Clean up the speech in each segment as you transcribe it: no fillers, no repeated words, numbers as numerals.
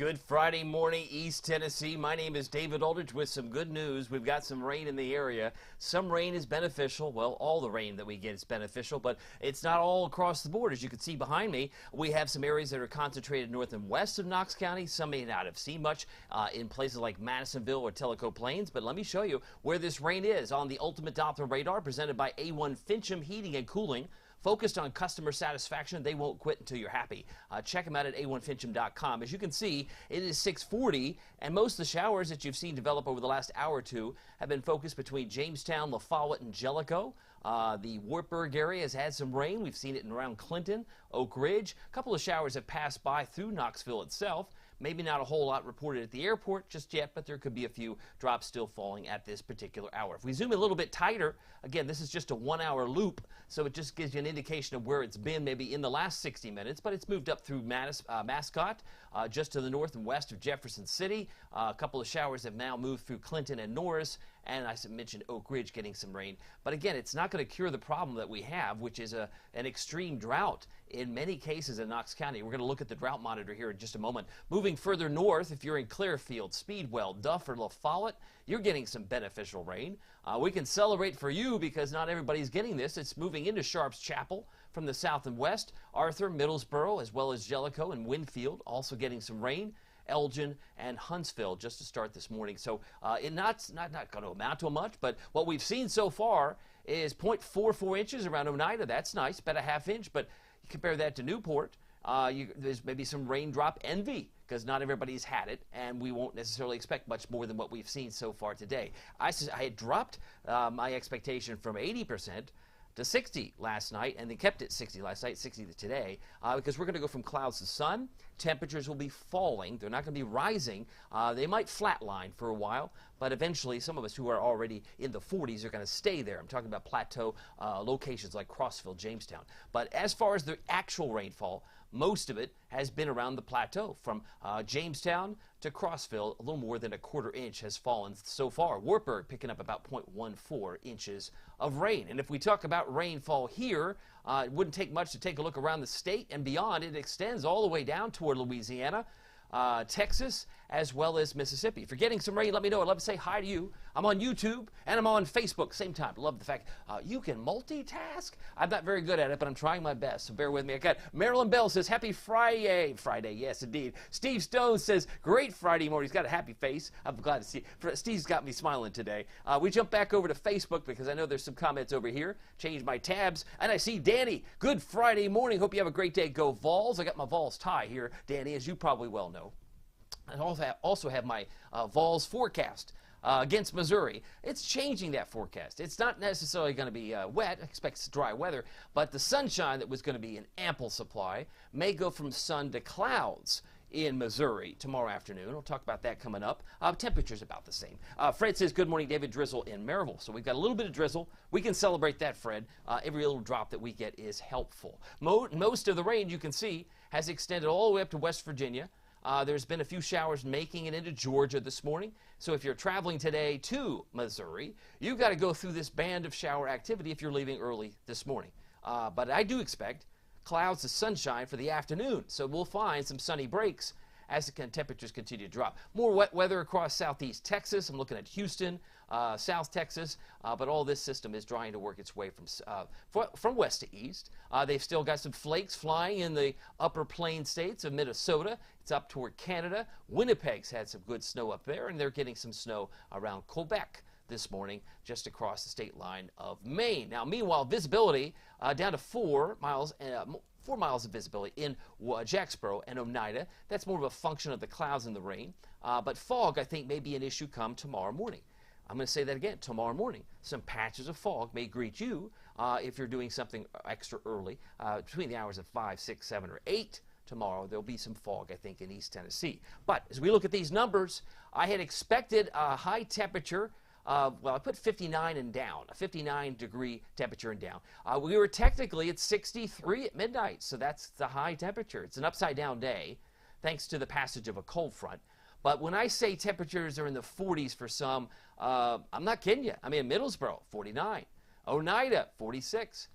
Good Friday morning, East Tennessee. My name is David Aldridge with some good news. We've got some rain in the area. Some rain is beneficial. Well, all the rain that we get is beneficial, but it's not all across the board. As you can see behind me, we have some areas that are concentrated north and west of Knox County. Some may not have seen much in places like Madisonville or Tellico Plains, but let me show you where this rain is on the Ultimate Doppler radar presented by A1 Fincham Heating and Cooling. Focused on customer satisfaction, they won't quit until you're happy. Check them out at a1fincham.com. As you can see, it is 6:40, and most of the showers that you've seen develop over the last hour or two have been focused between Jamestown, La Follette, and Jellicoe. The Wartburg area has had some rain. We've seen it in around Clinton, Oak Ridge. A couple of showers have passed by through Knoxville itself. Maybe not a whole lot reported at the airport just yet, but there could be a few drops still falling at this particular hour. If we zoom a little bit tighter, again, this is just a 1 hour loop, so it just gives you an indication of where it's been maybe in the last 60 minutes, but it's moved up through Mascot, just to the north and west of Jefferson City. A couple of showers have now moved through Clinton and Norris, and I mentioned Oak Ridge getting some rain. But again, it's not going to cure the problem that we have, which is an extreme drought in many cases in Knox County. We're going to look at the drought monitor here in just a moment. Moving further north, if you're in Clearfield, Speedwell, Duff, or La Follette, you're getting some beneficial rain. We can celebrate for you because not everybody's getting this. It's moving into Sharps Chapel from the south and west. Arthur, Middlesboro, as well as Jellicoe and Winfield also getting some rain. Elgin and Huntsville just to start this morning. So it's not going to amount to much, but what we've seen so far is 0.44 inches around Oneida. That's nice, about a half inch, but you compare that to Newport, there's maybe some raindrop envy because not everybody's had it, and we won't necessarily expect much more than what we've seen so far today. I had dropped my expectation from 80% to 60 last night, and they kept it 60 last night, 60 today, because we're going to go from clouds to sun. Temperatures will be falling. They're not going to be rising. They might flatline for a while, but eventually some of us who are already in the 40s are going to stay there. I'm talking about plateau locations like Crossville, Jamestown. But as far as the actual rainfall, most of it has been around the plateau. From Jamestown to Crossville, a little more than a quarter inch has fallen so far. Wartburg picking up about 0.14 inches of rain. And if we talk about rainfall here, it wouldn't take much to take a look around the state and beyond. It extends all the way down toward Louisiana, Texas, as well as Mississippi. If you're getting some rain, let me know. I'd love to say hi to you. I'm on YouTube and I'm on Facebook same time. Love the fact you can multitask. I'm not very good at it, but I'm trying my best, so bear with me. I got Marilyn Bell says, happy Friday. Friday, yes, indeed. Steve Stone says, great Friday morning. He's got a happy face. I'm glad to see. Steve's got me smiling today. We jump back over to Facebook because I know there's some comments over here. Change my tabs, and I see Danny. Good Friday morning. Hope you have a great day. Go Vols. I got my Vols tie here, Danny, as you probably well know. I also have my Vols forecast against Missouri. It's changing that forecast. It's not necessarily going to be wet. I expect dry weather, but the sunshine that was going to be in ample supply may go from sun to clouds in Missouri tomorrow afternoon. We'll talk about that coming up. Temperature's about the same. Fred says, good morning, David. Drizzle in Maryville. So we've got a little bit of drizzle. We can celebrate that, Fred. Every little drop that we get is helpful. Most of the rain, you can see, has extended all the way up to West Virginia. There's been a few showers making it into Georgia this morning. So if you're traveling today to Missouri, you've got to go through this band of shower activity if you're leaving early this morning. But I do expect clouds to sunshine for the afternoon. So we'll find some sunny breaks as the temperatures continue to drop. More wet weather across southeast Texas. I'm looking at Houston, South Texas, but all this system is trying to work its way from west to east. They've still got some flakes flying in the upper plain states of Minnesota. It's up toward Canada. Winnipeg's had some good snow up there, and they're getting some snow around Quebec this morning, just across the state line of Maine. Now, meanwhile, visibility down to 4 miles. 4 miles of visibility in Jacksboro and Oneida. That's more of a function of the clouds and the rain. But fog, I think, may be an issue come tomorrow morning. I'm going to say that again, tomorrow morning. Some patches of fog may greet you if you're doing something extra early, between the hours of 5, 6, 7, or 8. Tomorrow, there'll be some fog, I think, in East Tennessee. But as we look at these numbers, I had expected a high temperature. Well, I put 59 and down, a 59-degree temperature and down. We were technically at 63 at midnight, so that's the high temperature. It's an upside-down day, thanks to the passage of a cold front. But when I say temperatures are in the 40s for some, I'm not kidding you. I mean, Middlesboro, 49. Oneida, 46.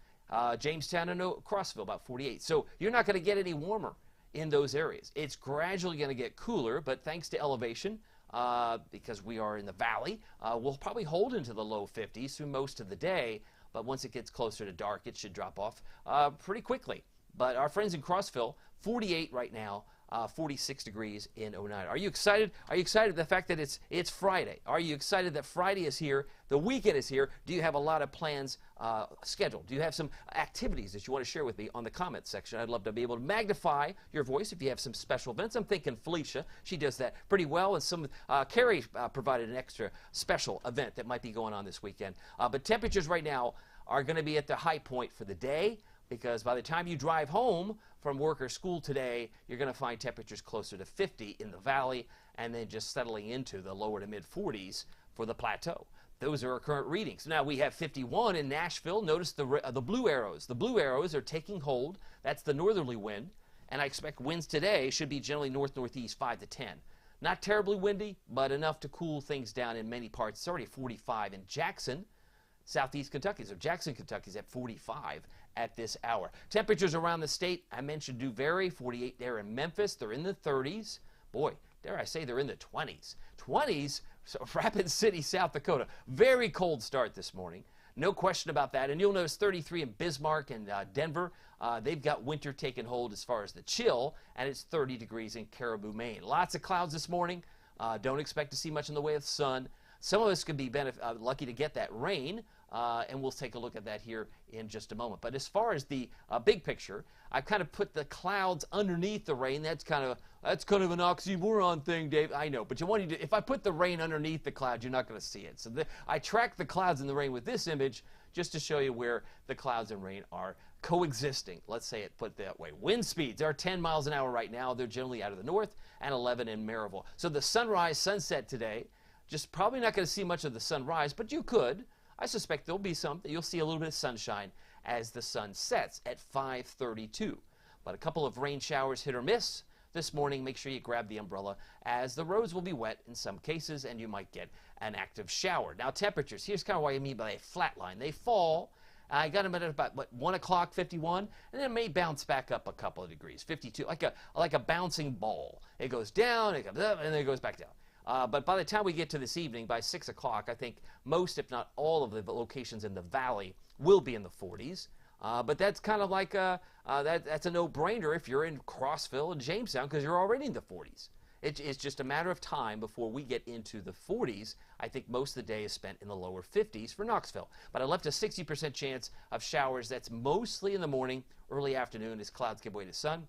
Jamestown and Crossville, about 48. So you're not going to get any warmer in those areas. It's gradually going to get cooler, but thanks to elevation, because we are in the valley, we'll probably hold into the low 50s through most of the day. But once it gets closer to dark, it should drop off pretty quickly. But our friends in Crossville, 48 right now, 46 degrees in Oneida. Are you excited? Are you excited the fact that it's Friday? Are you excited that Friday is here? The weekend is here. Do you have a lot of plans scheduled? Do you have some activities that you want to share with me on the comments section? I'd love to be able to magnify your voice if you have some special events. I'm thinking Felicia. She does that pretty well. And Carrie provided an extra special event that might be going on this weekend. But temperatures right now are going to be at the high point for the day, because by the time you drive home from work or school today, you're going to find temperatures closer to 50 in the valley and then just settling into the lower to mid 40s for the plateau. Those are our current readings. Now we have 51 in Nashville. Notice the blue arrows. The blue arrows are taking hold. That's the northerly wind, and I expect winds today should be generally north-northeast 5 to 10. Not terribly windy, but enough to cool things down in many parts. It's already 45 in Jackson, southeast Kentucky. So Jackson, Kentucky is at 45 at this hour. Temperatures around the state, I mentioned, do vary. 48 there in Memphis. They're in the 30s. Boy, dare I say they're in the 20s. 20s, so Rapid City, South Dakota. Very cold start this morning. No question about that. And you'll notice 33 in Bismarck and Denver. They've got winter taking hold as far as the chill, and it's 30 degrees in Caribou, Maine. Lots of clouds this morning. Don't expect to see much in the way of sun. Some of us could be lucky to get that rain, and we'll take a look at that here in just a moment. But as far as the big picture, I've kind of put the clouds underneath the rain. That's kind of an oxymoron thing, Dave. I know, but if I put the rain underneath the clouds, you're not going to see it. So I track the clouds and the rain with this image just to show you where the clouds and rain are coexisting. Let's say it put that way. Wind speeds are 10 miles an hour right now. They're generally out of the north, and 11 in Maryville. So the sunrise, sunset today, just probably not going to see much of the sunrise, but you could. I suspect there'll be some. You'll see a little bit of sunshine as the sun sets at 5:32. But a couple of rain showers hit or miss this morning. Make sure you grab the umbrella, as the roads will be wet in some cases and you might get an active shower. Now temperatures, here's kind of what I mean by a flat line. They fall. I got them at about 1 o'clock, 51, and then it may bounce back up a couple of degrees, 52, like a bouncing ball. It goes down, it comes up, and then it goes back down. But by the time we get to this evening, by 6 o'clock, I think most, if not all, of the locations in the valley will be in the 40s. But that's kind of like that's a no-brainer if you're in Crossville and Jamestown, because you're already in the 40s. It's just a matter of time before we get into the 40s. I think most of the day is spent in the lower 50s for Knoxville. But I left a 60% chance of showers. That's mostly in the morning, early afternoon, as clouds give way to sun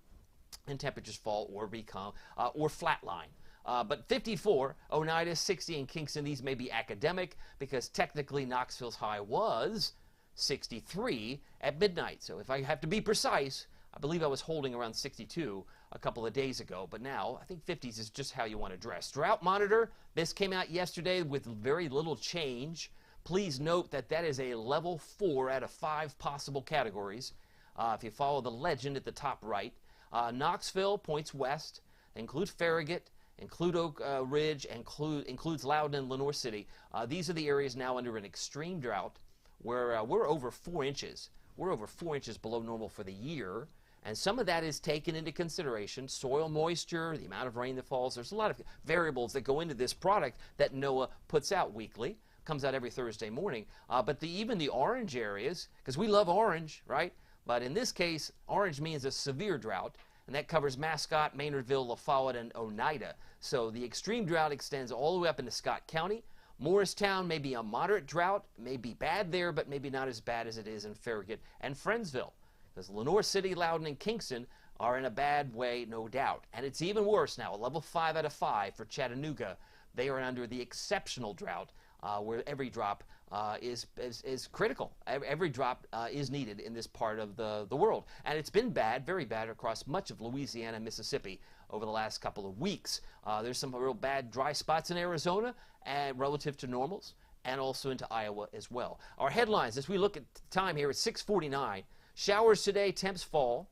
and temperatures fall or become or flatline. But 54, Oneida, 60 in Kingston. These may be academic because technically Knoxville's high was 63 at midnight. So if I have to be precise, I believe I was holding around 62 a couple of days ago. But now I think 50s is just how you want to dress. Drought monitor, this came out yesterday with very little change. Please note that that is a level 4 out of 5 possible categories. If you follow the legend at the top right, Knoxville points west, include Farragut, include Oak Ridge, includes Loudon and Lenoir City. These are the areas now under an extreme drought where we're over 4 inches. We're over 4 inches below normal for the year, and some of that is taken into consideration. Soil moisture, the amount of rain that falls. There's a lot of variables that go into this product that NOAA puts out weekly. Comes out every Thursday morning. But even the orange areas, because we love orange, right? But in this case, orange means a severe drought. And that covers Mascot, Maynardville, La Follette, and Oneida. So the extreme drought extends all the way up into Scott County. Morristown may be a moderate drought, may be bad there, but maybe not as bad as it is in Farragut and Friendsville. Because Lenoir City, Loudon, and Kingston are in a bad way, no doubt. And it's even worse now, a level 5 out of 5 for Chattanooga. They are under the exceptional drought, where every drop is critical. Every drop is needed in this part of the world. And it's been bad, very bad, across much of Louisiana and Mississippi over the last couple of weeks. There's some real bad dry spots in Arizona and relative to normals, and also into Iowa as well. Our headlines, as we look at time here, it's 6:49. Showers today, temps fall.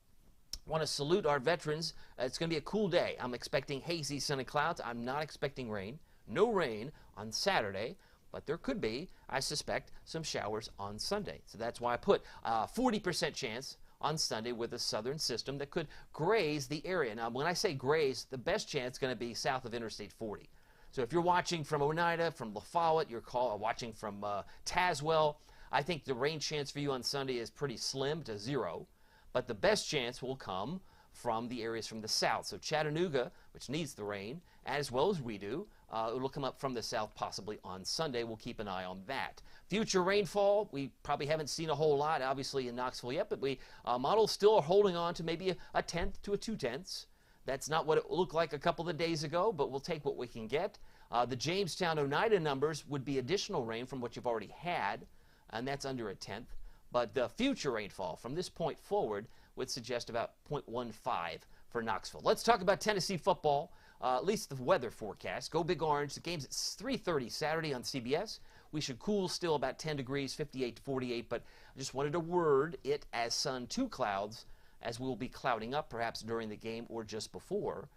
Want to salute our veterans. It's going to be a cool day. I'm expecting hazy sunny clouds. I'm not expecting rain. No rain on Saturday. But there could be, I suspect, some showers on Sunday. So that's why I put 40% chance on Sunday with a southern system that could graze the area. Now, when I say graze, the best chance is going to be south of Interstate 40. So if you're watching from Oneida, from La Follette, you're watching from Tazewell, I think the rain chance for you on Sunday is pretty slim to 0. But the best chance will come from the areas from the south. So Chattanooga, which needs the rain, as well as we do, it will come up from the south possibly on Sunday. We'll keep an eye on that. Future rainfall, we probably haven't seen a whole lot, obviously, in Knoxville yet, but we models still are holding on to maybe a tenth to a 2/10. That's not what it looked like a couple of days ago, but we'll take what we can get. The Jamestown Oneida numbers would be additional rain from what you've already had, and that's under a tenth. But the future rainfall from this point forward would suggest about 0.15 for Knoxville. Let's talk about Tennessee football, at least the weather forecast. Go Big Orange. The game's at 3:30 Saturday on CBS. We should cool still about 10 degrees, 58 to 48, but I just wanted to word it as sun to clouds, as we'll be clouding up perhaps during the game or just before.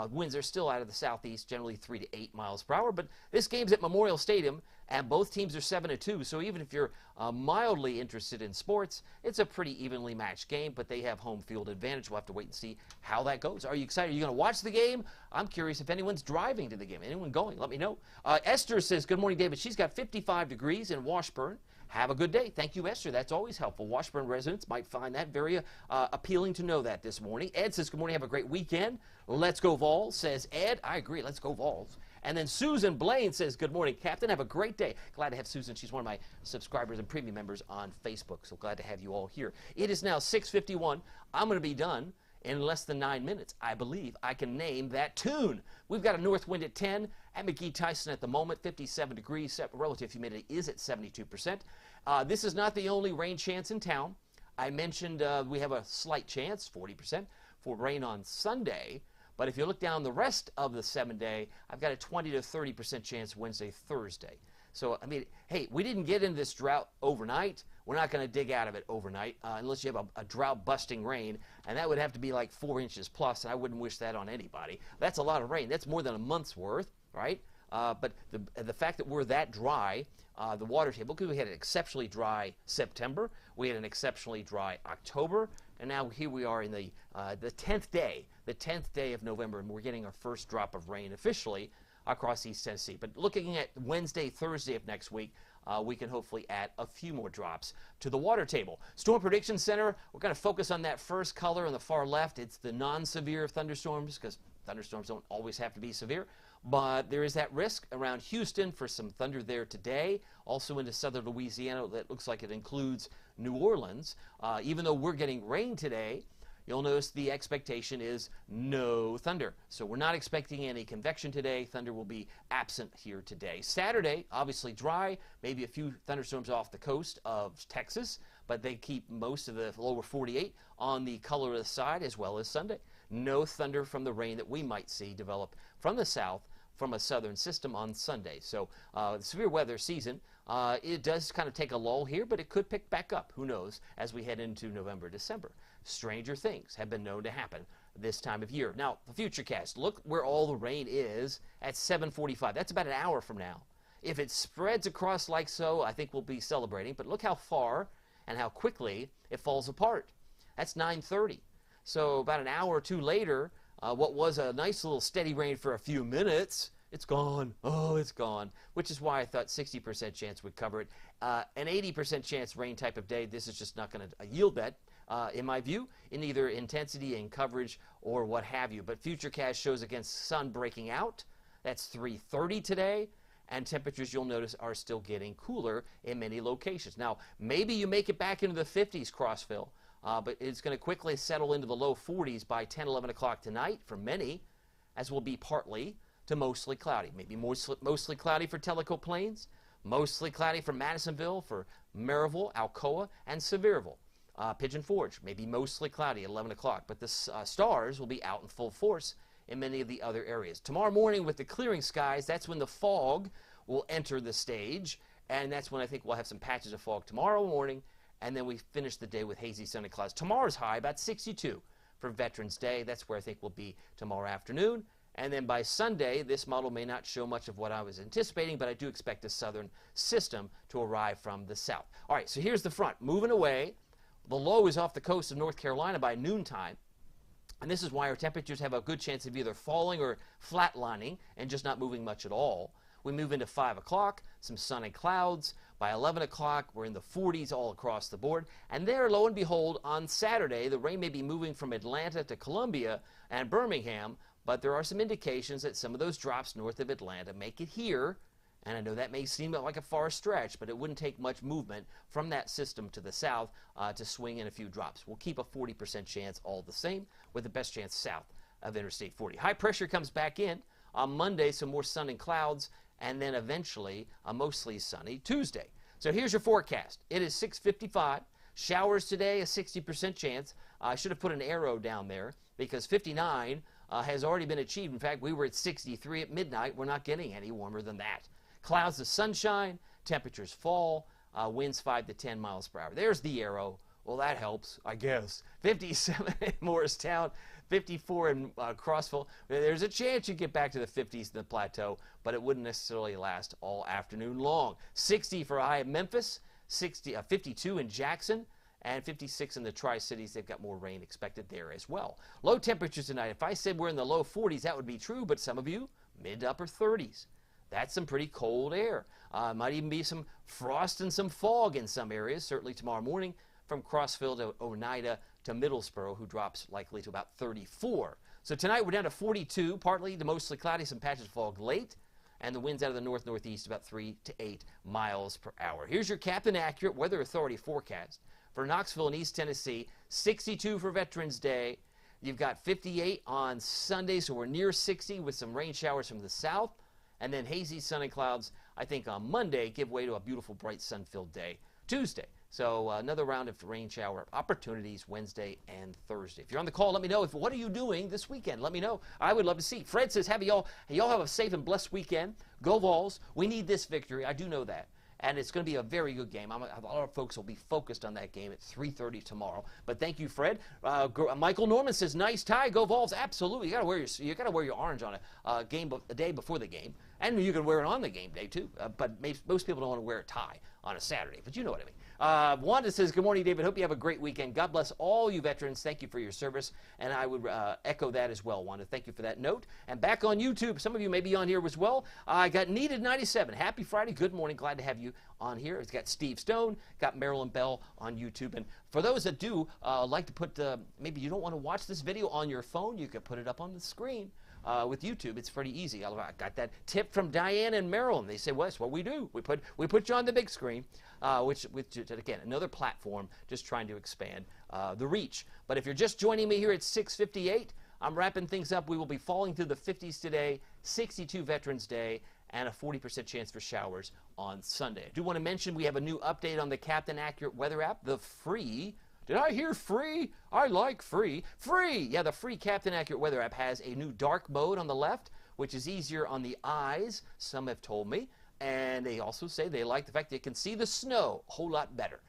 Winds are still out of the southeast, generally 3 to 8 miles per hour. But this game's at Memorial Stadium, and both teams are 7-2. So even if you're mildly interested in sports, it's a pretty evenly matched game. But they have home field advantage. We'll have to wait and see how that goes. Are you excited? Are you going to watch the game? I'm curious if anyone's driving to the game. Anyone going? Let me know. Esther says, good morning, David. She's got 55 degrees in Washburn. Have a good day. Thank you, Esther. That's always helpful. Washburn residents might find that very appealing to know that this morning. Ed says, good morning. Have a great weekend. Let's go Vols, says Ed. I agree. Let's go Vols. And then Susan Blaine says, good morning, Captain. Have a great day. Glad to have Susan. She's one of my subscribers and premium members on Facebook. So glad to have you all here. It is now 6:51. I'm going to be done in less than 9 minutes. I believe I can name that tune. We've got a north wind at 10 at McGee-Tyson at the moment, 57 degrees. Relative humidity is at 72%. This is not the only rain chance in town. I mentioned we have a slight chance, 40%, for rain on Sunday. But if you look down the rest of the 7-day, I've got a 20 to 30% chance Wednesday, Thursday. So, I mean, hey, we didn't get into this drought overnight. We're not going to dig out of it overnight unless you have a drought-busting rain, and that would have to be like 4 inches plus, and I wouldn't wish that on anybody. That's a lot of rain. That's more than a month's worth, right? But the fact that we're that dry, the water table, because we had an exceptionally dry September, we had an exceptionally dry October, and now here we are in the 10th day of November, and we're getting our first drop of rain officially across East Tennessee. But looking at Wednesday, Thursday of next week, we can hopefully add a few more drops to the water table. Storm Prediction Center, we're going to focus on that first color on the far left. It's the non-severe thunderstorms, because thunderstorms don't always have to be severe. But there is that risk around Houston for some thunder there today. Also into southern Louisiana, that looks like it includes New Orleans. Even though we're getting rain today, you'll notice the expectation is no thunder. So we're not expecting any convection today. Thunder will be absent here today. Saturday, obviously dry, maybe a few thunderstorms off the coast of Texas, but they keep most of the lower 48 on the colorless side, as well as Sunday. No thunder from the rain that we might see develop from the south from a southern system on Sunday. So the severe weather season, it does kind of take a lull here, but it could pick back up, who knows, as we head into November, December. Stranger things have been known to happen this time of year. Now, the futurecast, look where all the rain is at 7:45. That's about an hour from now. If it spreads across like so, I think we'll be celebrating, but look how far and how quickly it falls apart. That's 9:30. So about an hour or two later, what was a nice little steady rain for a few minutes, it's gone. Oh, it's gone. Which is why I thought 60% chance would cover it. An 80% chance rain type of day, this is just not going to yield that, in my view, in either intensity and coverage or what have you. But Futurecast shows against sun breaking out. That's 3:30 today. And temperatures, you'll notice, are still getting cooler in many locations. Now, maybe you make it back into the 50s, Crossville. But it's going to quickly settle into the low 40s by 10, 11 o'clock tonight for many, as will be partly to mostly cloudy. Maybe mostly cloudy for Tellico Plains, mostly cloudy for Madisonville, for Maryville, Alcoa, and Sevierville. Pigeon Forge, maybe mostly cloudy at 11 o'clock, but the stars will be out in full force in many of the other areas. Tomorrow morning with the clearing skies, that's when the fog will enter the stage, and that's when I think we'll have some patches of fog tomorrow morning. And then we finish the day with hazy sunny clouds. Tomorrow's high, about 62 for Veterans Day. That's where I think we'll be tomorrow afternoon. And then by Sunday, this model may not show much of what I was anticipating, but I do expect a southern system to arrive from the south. All right, so here's the front. Moving away, The low is off the coast of North Carolina by noontime. And this is why our temperatures have a good chance of either falling or flatlining and just not moving much at all. We move into 5 o'clock, some sun and clouds. By 11 o'clock, we're in the 40s all across the board. And there, lo and behold, on Saturday, the rain may be moving from Atlanta to Columbia and Birmingham, but there are some indications that some of those drops north of Atlanta make it here. And I know that may seem like a far stretch, but it wouldn't take much movement from that system to the south to swing in a few drops. We'll keep a 40% chance all the same, with the best chance south of Interstate 40. High pressure comes back in on Monday, some more sun and clouds, and then eventually a mostly sunny Tuesday. So here's your forecast. It is 6:55. Showers today, a 60% chance. I should have put an arrow down there because 59 has already been achieved. In fact, we were at 63 at midnight. We're not getting any warmer than that. Clouds of sunshine, temperatures fall, winds 5 to 10 miles per hour. There's the arrow. Well, that helps, I guess. 57 in Morristown, 54 in Crossville. There's a chance you get back to the 50s in the plateau, but it wouldn't necessarily last all afternoon long. 60 for high at Memphis, 52 in Jackson, and 56 in the Tri-Cities. They've got more rain expected there as well. Low temperatures tonight. If I said we're in the low 40s, that would be true, but some of you, mid to upper 30s. That's some pretty cold air. Might even be some frost and some fog in some areas, certainly tomorrow morning from Crossville to Oneida to Middlesboro, who drops likely to about 34. So tonight we're down to 42, partly to mostly cloudy, some patches of fog late, and the winds out of the north-northeast about 3 to 8 miles per hour. Here's your Captain Accurate Weather Authority forecast. For Knoxville and East Tennessee, 62 for Veterans Day. You've got 58 on Sunday, so we're near 60 with some rain showers from the south. And then hazy sun and clouds, I think on Monday, give way to a beautiful, bright, sun-filled day Tuesday. So another round of rain shower opportunities Wednesday and Thursday. If you're on the call, let me know. What are you doing this weekend? Let me know. I would love to see. Fred says, y'all have a safe and blessed weekend. Go Vols. We need this victory. I do know that. And it's going to be a very good game. A lot of folks will be focused on that game at 3:30 tomorrow. But thank you, Fred. Michael Norman says, "Nice tie, go Vols." Absolutely, you got to wear your orange on a day before the game, and you can wear it on the game day too. But most people don't want to wear a tie on a Saturday. But you know what I mean. Wanda says, "Good morning, David. Hope you have a great weekend. God bless all you veterans. Thank you for your service." And I would echo that as well, Wanda. Thank you for that note. And back on YouTube, some of you may be on here as well. I got Needed 97. Happy Friday. Good morning. Glad to have you on here. It's got Steve Stone, got Marilyn Bell on YouTube. And for those that do like to put, maybe you don't want to watch this video on your phone, you can put it up on the screen. With YouTube, it's pretty easy. I got that tip from Diane and Maryland. They say, well, that's what we do. We put you on the big screen, which again, another platform just trying to expand the reach. But if you're just joining me here at 6:58, I'm wrapping things up. We will be falling through the 50s today, 62 Veterans Day, and a 40% chance for showers on Sunday. I do want to mention we have a new update on the Captain Accurate Weather app, the free. Did I hear free? I like free. Free! Yeah, the free Captain Accurate Weather app has a new dark mode on the left, which is easier on the eyes, some have told me. And they also say they like the fact that you can see the snow a whole lot better.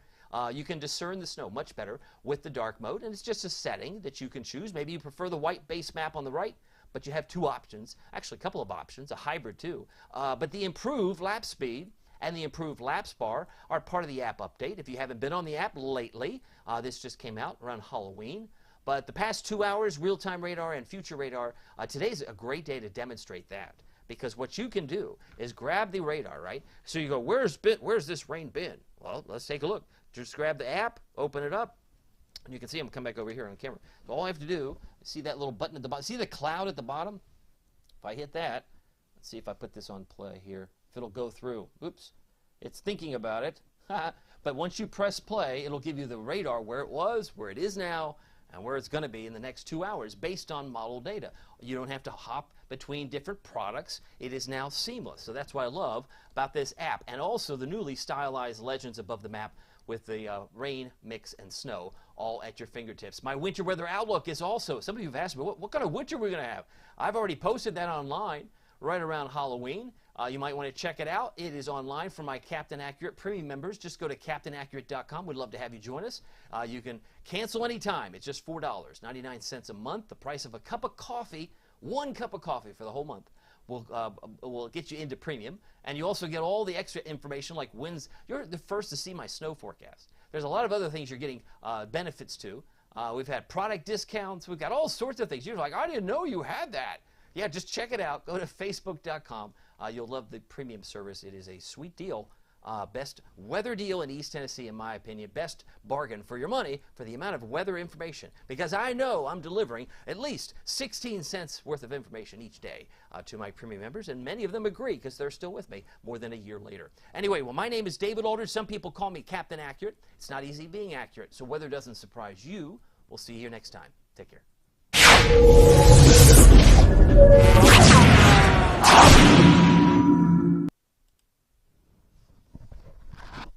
You can discern the snow much better with the dark mode, and it's just a setting that you can choose. Maybe you prefer the white base map on the right, but you have two options, actually a couple of options, a hybrid too. But the improved lap speed and the improved lapse bar are part of the app update. If you haven't been on the app lately, this just came out around Halloween. But the past 2 hours, real-time radar and future radar, today's a great day to demonstrate that. Because what you can do is grab the radar, right? So you go, where's this rain been? Well, let's take a look. Just grab the app, open it up, and you can see them come back over here on camera. So all I have to do is see that little button at the bottom. See the cloud at the bottom? If I hit that, let's see if I put this on play here. If it'll go through. Oops. It's thinking about it. But once you press play, it'll give you the radar where it was, where it is now, and where it's going to be in the next 2 hours based on model data. You don't have to hop between different products. It is now seamless. So that's what I love about this app. And also the newly stylized legends above the map with the rain, mix, and snow all at your fingertips. My winter weather outlook is also, some of you have asked me, what kind of winter are we going to have? I've already posted that online right around Halloween. You might want to check it out. It is online for my Captain Accurate Premium members. Just go to CaptainAccurate.com. We'd love to have you join us. You can cancel anytime. It's just $4.99 a month, the price of a cup of coffee, 1 cup of coffee for the whole month. will get you into premium, and you also get all the extra information like winds. You're the first to see my snow forecast. There's a lot of other things you're getting benefits to. We've had product discounts. We've got all sorts of things. You're like, I didn't know you had that. Yeah, just check it out. Go to facebook.com. You'll love the premium service. It is a sweet deal. Best weather deal in East Tennessee, in my opinion. Best bargain for your money for the amount of weather information. Because I know I'm delivering at least 16 cents worth of information each day to my premium members, and many of them agree because they're still with me more than a year later. Anyway, well, my name is David Aldridge. Some people call me Captain Accurate. It's not easy being accurate, so weather doesn't surprise you. We'll see you here next time. Take care.